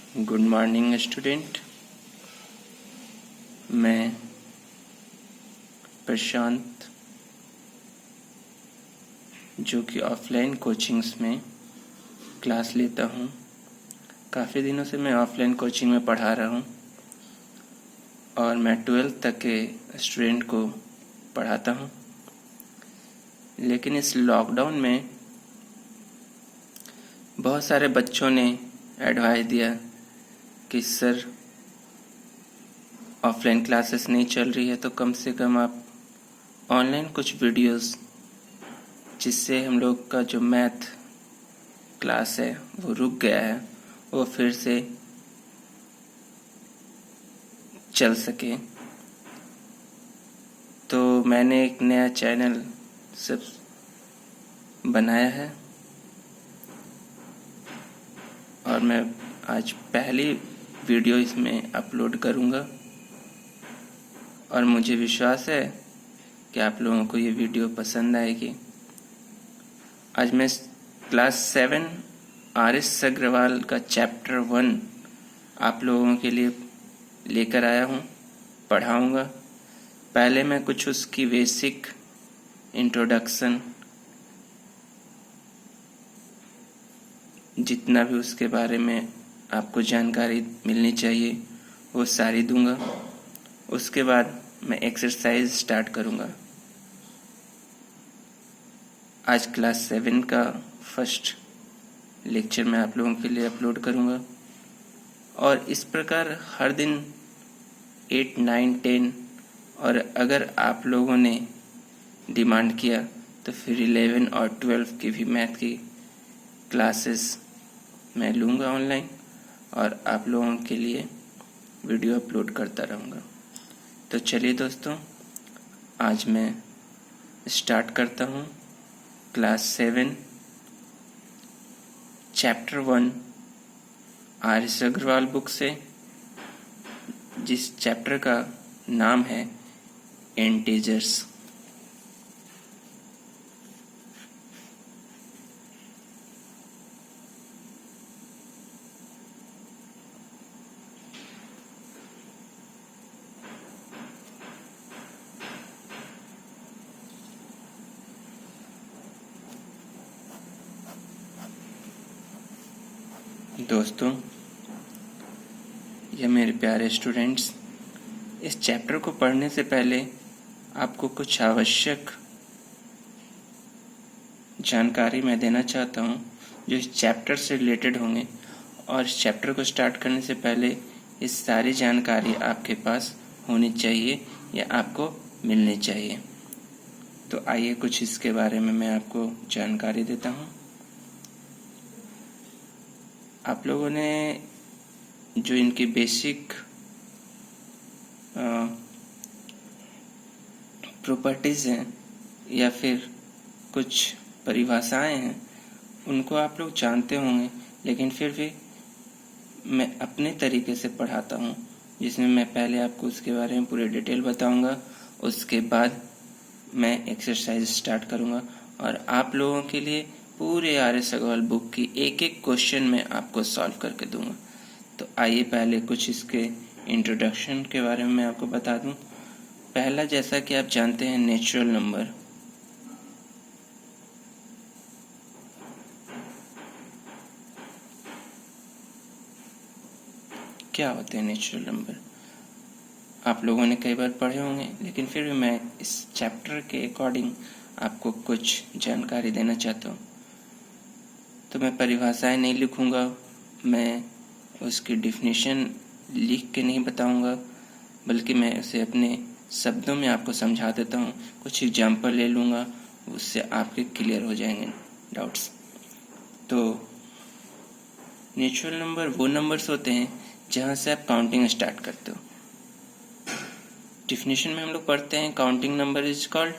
Good morning student. मैं प्रशांत, जो कि ऑफलाइन कोचिंग्स में क्लास लेता हूँ। काफ़ी दिनों से मैं ऑफलाइन कोचिंग में पढ़ा रहा हूँ और मैं 12th तक के स्टूडेंट को पढ़ाता हूँ। लेकिन इस लॉकडाउन में बहुत सारे बच्चों ने एडवाइस दिया कि सर ऑफलाइन क्लासेस नहीं चल रही है तो कम से कम आप ऑनलाइन कुछ वीडियोस, जिससे हम लोग का जो मैथ क्लास है वो रुक गया है, वो फिर से चल सके। तो मैंने एक नया चैनल सब बनाया है और मैं आज पहली वीडियो इसमें अपलोड करूँगा और मुझे विश्वास है कि आप लोगों को ये वीडियो पसंद आएगी। आज मैं क्लास 7 आर.एस. अग्रवाल का चैप्टर 1 आप लोगों के लिए लेकर आया हूँ, पढ़ाऊँगा। पहले मैं कुछ उसकी बेसिक इंट्रोडक्शन, जितना भी उसके बारे में आपको जानकारी मिलनी चाहिए वो सारी दूंगा। उसके बाद मैं एक्सरसाइज स्टार्ट करूंगा। आज क्लास 7 का फर्स्ट लेक्चर मैं आप लोगों के लिए अपलोड करूंगा और इस प्रकार हर दिन 8, 9, 10 और अगर आप लोगों ने डिमांड किया तो फिर 11 और 12 की भी मैथ की क्लासेस मैं लूँगा ऑनलाइन और आप लोगों के लिए वीडियो अपलोड करता रहूँगा। तो चलिए दोस्तों, आज मैं स्टार्ट करता हूँ class 7 chapter 1 R S. Agarwal book से, जिस चैप्टर का नाम है इंटीजर्स। दोस्तों या मेरे प्यारे स्टूडेंट्स, इस चैप्टर को पढ़ने से पहले आपको कुछ आवश्यक जानकारी मैं देना चाहता हूँ जो इस चैप्टर से रिलेटेड होंगे। और इस चैप्टर को स्टार्ट करने से पहले इस सारी जानकारी आपके पास होनी चाहिए या आपको मिलनी चाहिए। तो आइए कुछ इसके बारे में मैं आपको जानकारी देता हूँ। आप लोगों ने जो इनकी बेसिक प्रॉपर्टीज़ हैं या फिर कुछ परिभाषाएं हैं, उनको आप लोग जानते होंगे, लेकिन फिर भी मैं अपने तरीके से पढ़ाता हूँ, जिसमें मैं पहले आपको उसके बारे में पूरे डिटेल बताऊँगा। उसके बाद मैं एक्सरसाइज स्टार्ट करूँगा और आप लोगों के लिए पूरे आर.एस. अग्रवाल बुक की एक एक क्वेश्चन मैं आपको सॉल्व करके दूंगा। तो आइए पहले कुछ इसके इंट्रोडक्शन के बारे में मैं आपको बता दूं। पहला, जैसा कि आप जानते हैं, नेचुरल नंबर। क्या होते हैं नेचुरल नंबर? आप लोगों ने कई बार पढ़े होंगे, लेकिन फिर भी मैं इस चैप्टर के अकॉर्डिंग आपको कुछ जानकारी देना चाहता हूँ। तो मैं परिभाषाएं नहीं लिखूंगा, मैं उसकी डिफिनीशन लिख के नहीं बताऊंगा, बल्कि मैं उसे अपने शब्दों में आपको समझा देता हूँ। कुछ एग्जाम्पल ले लूँगा, उससे आपके क्लियर हो जाएंगे डाउट्स। तो नेचुरल नंबर वो नंबर्स होते हैं जहाँ से आप काउंटिंग स्टार्ट करते हो। डिफिनीशन में हम लोग पढ़ते हैं counting number is called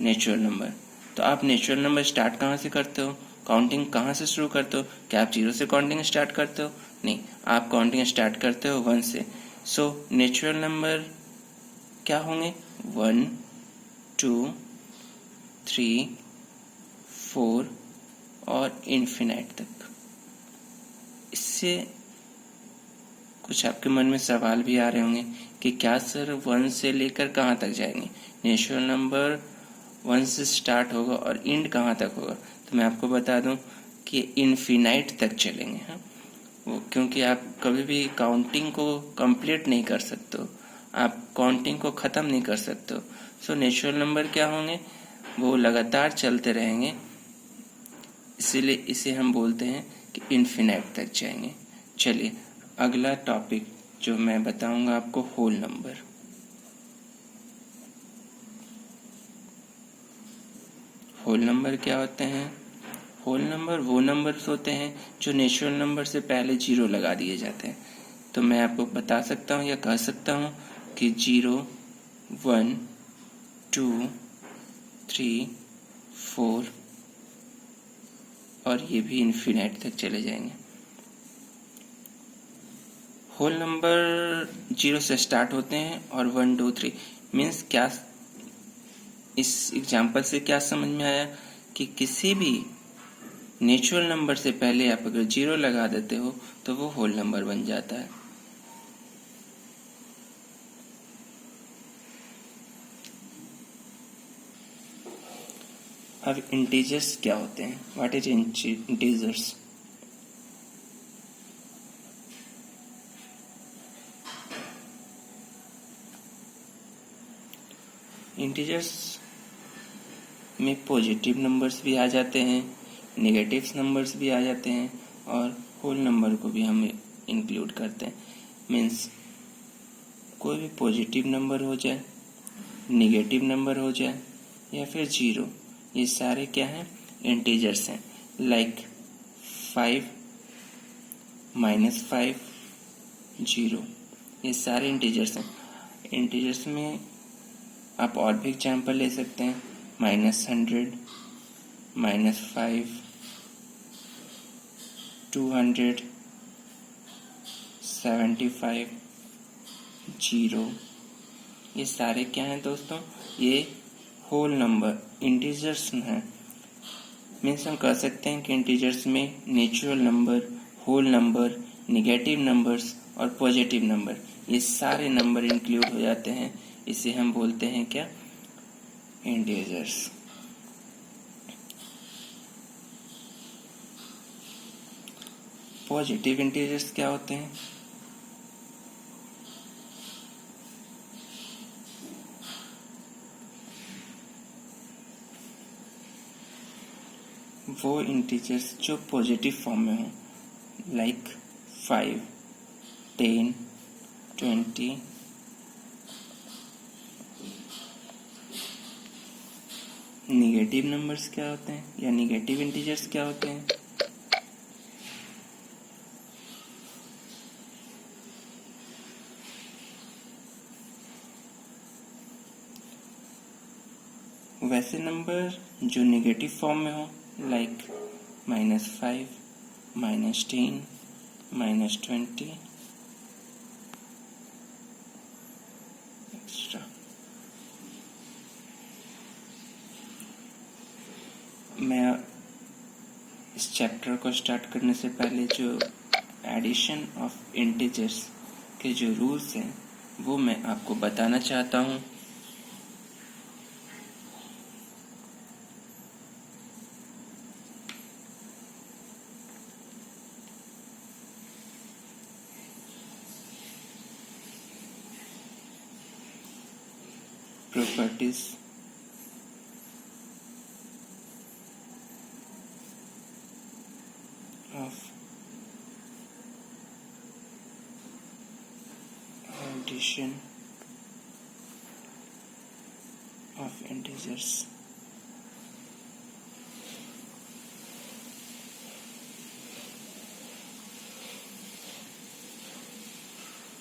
natural number. तो आप नेचुरल नंबर स्टार्ट कहाँ से करते हो, काउंटिंग कहाँ से शुरू करते हो? क्या आप 0 से काउंटिंग स्टार्ट करते हो? नहीं, आप काउंटिंग स्टार्ट करते हो 1 से। सो नेचुरल नंबर क्या होंगे? 1, 2, 3, 4 और इन्फिनाइट तक। इससे कुछ आपके मन में सवाल भी आ रहे होंगे कि क्या सर 1 से लेकर कहाँ तक जाएंगे, नेचुरल नंबर 1 से स्टार्ट होगा और एंड कहाँ तक होगा। तो मैं आपको बता दूं कि इन्फिनाइट तक चलेंगे। हाँ, वो क्योंकि आप कभी भी काउंटिंग को कंप्लीट नहीं कर सकते हो, आप काउंटिंग को ख़त्म नहीं कर सकते हो। सो नेचुरल नंबर क्या होंगे, वो लगातार चलते रहेंगे, इसीलिए इसे हम बोलते हैं कि इन्फिनाइट तक जाएंगे। चलिए अगला टॉपिक जो मैं बताऊंगा आपको, होल नंबर। होल नंबर क्या होते हैं? होल नंबर वो नंबर्स होते हैं जो नेचुरल नंबर से पहले 0 लगा दिए जाते हैं। तो मैं आपको बता सकता हूँ या कह सकता हूँ कि 0, 1, 2, 3, 4 और ये भी इन्फिनाइट तक चले जाएंगे। होल नंबर 0 से स्टार्ट होते हैं और 1, 2, 3 मीन्स क्या, इस एग्जाम्पल से क्या समझ में आया कि किसी भी नेचुरल नंबर से पहले आप अगर 0 लगा देते हो तो वो होल नंबर बन जाता है। अब इंटीजर्स क्या होते हैं? What is integers? इंटीजर्स में पॉजिटिव नंबर्स भी आ जाते हैं, नेगेटिव नंबर्स भी आ जाते हैं और होल नंबर को भी हम इंक्लूड करते हैं। मीन्स कोई भी पॉजिटिव नंबर हो जाए, नेगेटिव नंबर हो जाए या फिर 0, ये सारे क्या हैं? इंटीजर्स हैं। लाइक 5, -5, 0, ये सारे इंटीजर्स हैं। इंटीजर्स में आप और भी एग्जाम्पल ले सकते हैं, -100, -5, 200, 75, 0, ये सारे क्या हैं दोस्तों? ये होल नंबर इंटीजर्स हैं। मीन्स हम कह सकते हैं कि इंटीजर्स में natural number, whole number, negative numbers और पॉजिटिव नंबर, ये सारे नंबर इंक्लूड हो जाते हैं। इसे हम बोलते हैं क्या? इंटीजर्स। पॉजिटिव इंटीजर्स क्या होते हैं? वो इंटीजर्स जो पॉजिटिव फॉर्म में हो, लाइक 5, 10, 20। निगेटिव नंबर्स क्या होते हैं या निगेटिव इंटीजर्स क्या होते हैं? वैसे नंबर जो नेगेटिव फॉर्म में हो, लाइक -5, -10, -20 एक्स्ट्रा। मैं इस चैप्टर को स्टार्ट करने से पहले जो एडिशन ऑफ इंटीजर्स के जो रूल्स हैं वो मैं आपको बताना चाहता हूँ। Properties of addition of integers.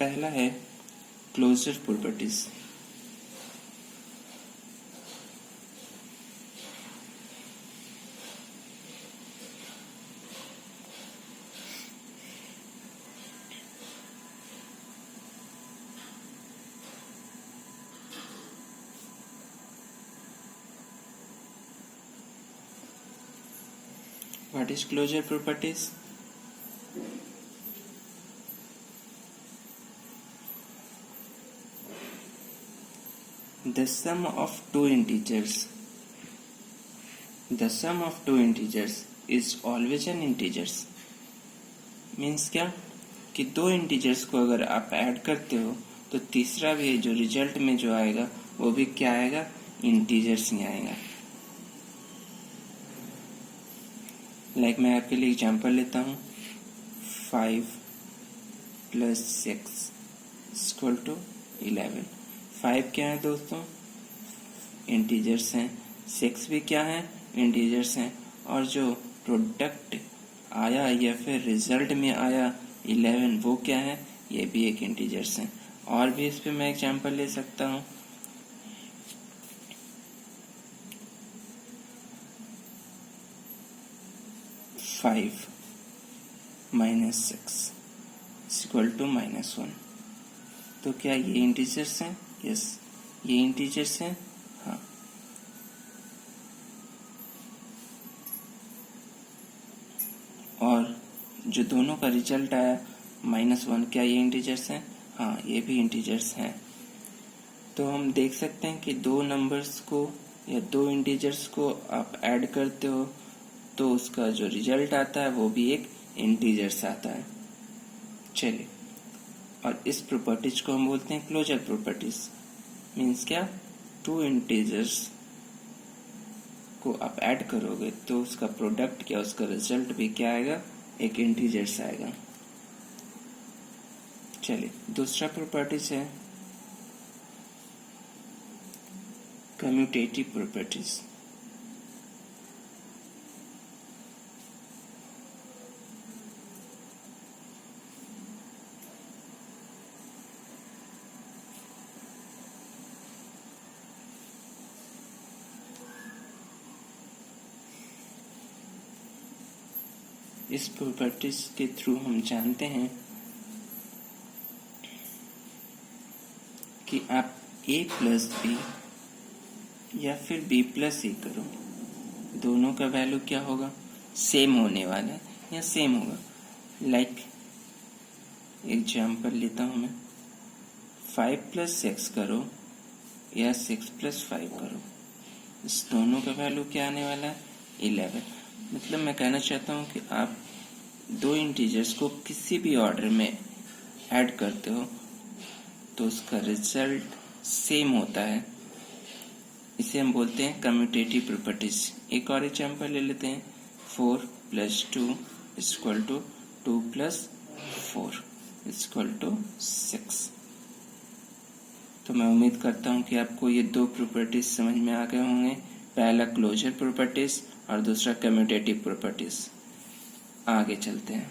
पहला है closure properties. What is closure properties? The sum of two integers. The sum of two integers is always an integers. Means क्या कि दो इंटीजर्स को अगर आप ऐड करते हो तो तीसरा भी जो रिजल्ट में जो आएगा वो भी क्या आएगा, इंटीजर्स ही आएगा. लाइक मैं आपके लिए एग्जांपल लेता हूँ. 5 + 6 = 11. 5 क्या है दोस्तों, इंटीजर्स हैं. 6 भी क्या है, इंटीजर्स हैं. और जो प्रोडक्ट आया या फिर रिजल्ट में आया 11 वो क्या है, ये भी एक इंटीजर्स है. और भी इस पे मैं एग्जांपल ले सकता हूँ. 5 - 6 = -1. तो क्या ये इंटीजर्स हैं? यस, ये इंटीजर्स हैं. हाँ. और जो दोनों का रिजल्ट आया -1, क्या ये इंटीजर्स हैं? हाँ, ये भी इंटीजर्स हैं. तो हम देख सकते हैं कि दो नंबर्स को या दो इंटीजर्स को आप ऐड करते हो तो उसका जो रिजल्ट आता है वो भी एक इंटीजर्स आता है. चलिए, और इस प्रॉपर्टीज को हम बोलते हैं क्लोजर प्रॉपर्टीज. मीन्स क्या, टू इंटीजर्स को आप ऐड करोगे तो उसका प्रोडक्ट क्या, उसका रिजल्ट भी क्या आएगा, एक इंटीजर्स आएगा. चलिए, दूसरा प्रॉपर्टीज है कम्यूटेटिव प्रॉपर्टीज. इस प्रॉपर्टीज के थ्रू हम जानते हैं कि आप a + b या फिर b + c करो, दोनों का वैल्यू क्या होगा, सेम होने वाला है या सेम होगा. लाइक एग्जाम्पल लेता हूं मैं. 5 + 6 करो या 6 + 5 करो, इस दोनों का वैल्यू क्या आने वाला है, 11. मतलब मैं कहना चाहता हूँ कि आप दो इंटीजर्स को किसी भी ऑर्डर में ऐड करते हो तो उसका रिजल्ट सेम होता है. इसे हम बोलते हैं कम्यूटेटिव प्रॉपर्टीज. एक और एग्जांपल ले लेते हैं. 4 + 2 = 2 + 4 = 6. तो मैं उम्मीद करता हूँ कि आपको ये दो प्रॉपर्टीज समझ में आ गए होंगे. पहला क्लोजर प्रॉपर्टीज और दूसरा कम्यूटेटिव प्रॉपर्टीज. आगे चलते हैं.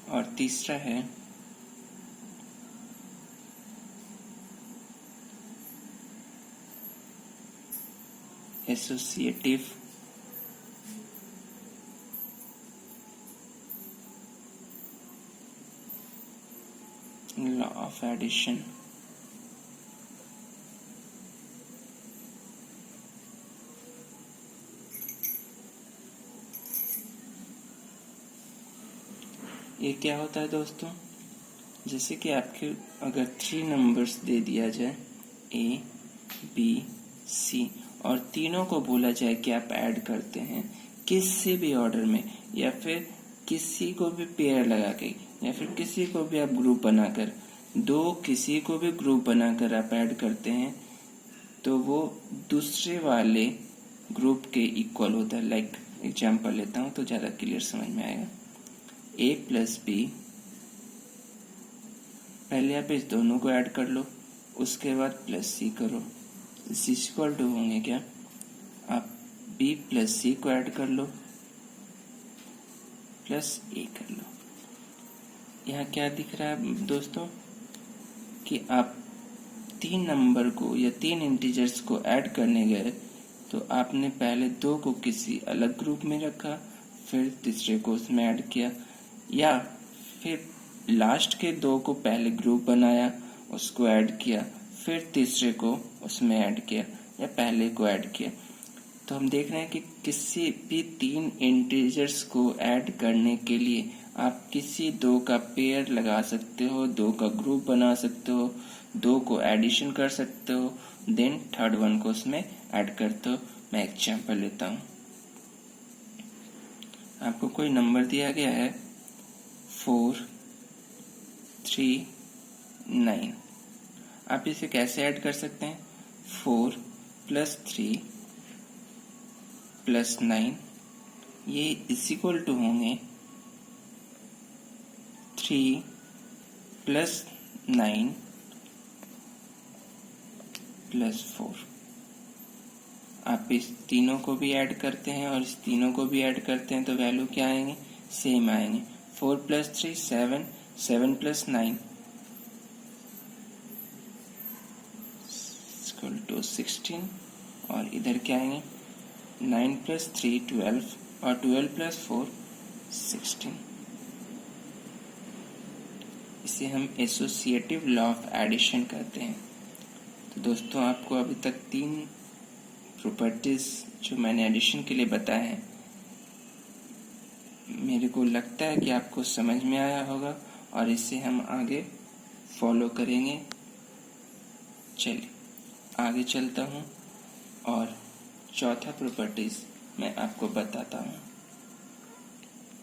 और तीसरा है एसोसिएटिव लॉ ऑफ एडिशन. ये क्या होता है दोस्तों, जैसे कि आपके अगर 3 नंबर्स दे दिया जाए A, B, C और तीनों को बोला जाए कि आप ऐड करते हैं किसी भी ऑर्डर में या फिर किसी को भी पेयर लगा के या फिर किसी को भी आप ग्रुप बनाकर, किसी को भी ग्रुप बनाकर आप ऐड करते हैं तो वो दूसरे वाले ग्रुप के इक्वल होता है. लाइक एग्जांपल लेता हूँ तो ज़्यादा क्लियर समझ में आएगा. A + b, पहले आप इस दोनों को ऐड कर लो, उसके बाद +c करो. = होंगे क्या, आप b + c को ऐड कर लो +a कर लो. यहाँ क्या दिख रहा है दोस्तों कि आप 3 नंबर को या 3 इंटीजर्स को ऐड करने गए तो आपने पहले 2 को किसी अलग ग्रुप में रखा, फिर तीसरे को उसमें ऐड किया, या फिर लास्ट के 2 को पहले ग्रुप बनाया, उसको ऐड किया, फिर तीसरे को उसमें ऐड किया या पहले को ऐड किया. तो हम देख रहे हैं कि किसी भी 3 इंटीजर्स को ऐड करने के लिए आप किसी दो का पेयर लगा सकते हो, दो का ग्रुप बना सकते हो, दो को एडिशन कर सकते हो, देन थर्ड वन को उसमें ऐड करते हो। मैं एग्जाम्पल लेता हूँ। आपको कोई नंबर दिया गया है 4, 3, 9। आप इसे कैसे ऐड कर सकते हैं? 4 + 3 + 9 ये इक्वल टू होंगे 3 + 9 + 4। आप इस तीनों को भी ऐड करते हैं और इस तीनों को भी ऐड करते हैं तो वैल्यू क्या आएंगे? सेम आएंगे। 4 + 3 7, 7 + 9 = 16 और इधर क्या आएंगे? 9 + 3 12 और 12 + 4 16। इसे हम एसोसिएटिव लॉ ऑफ एडिशन कहते हैं। तो दोस्तों, आपको अभी तक 3 प्रॉपर्टीज जो मैंने एडिशन के लिए बताए हैं, मेरे को लगता है कि आपको समझ में आया होगा और इसे हम आगे फॉलो करेंगे। चलिए आगे चलता हूँ और चौथा प्रॉपर्टीज मैं आपको बताता हूँ।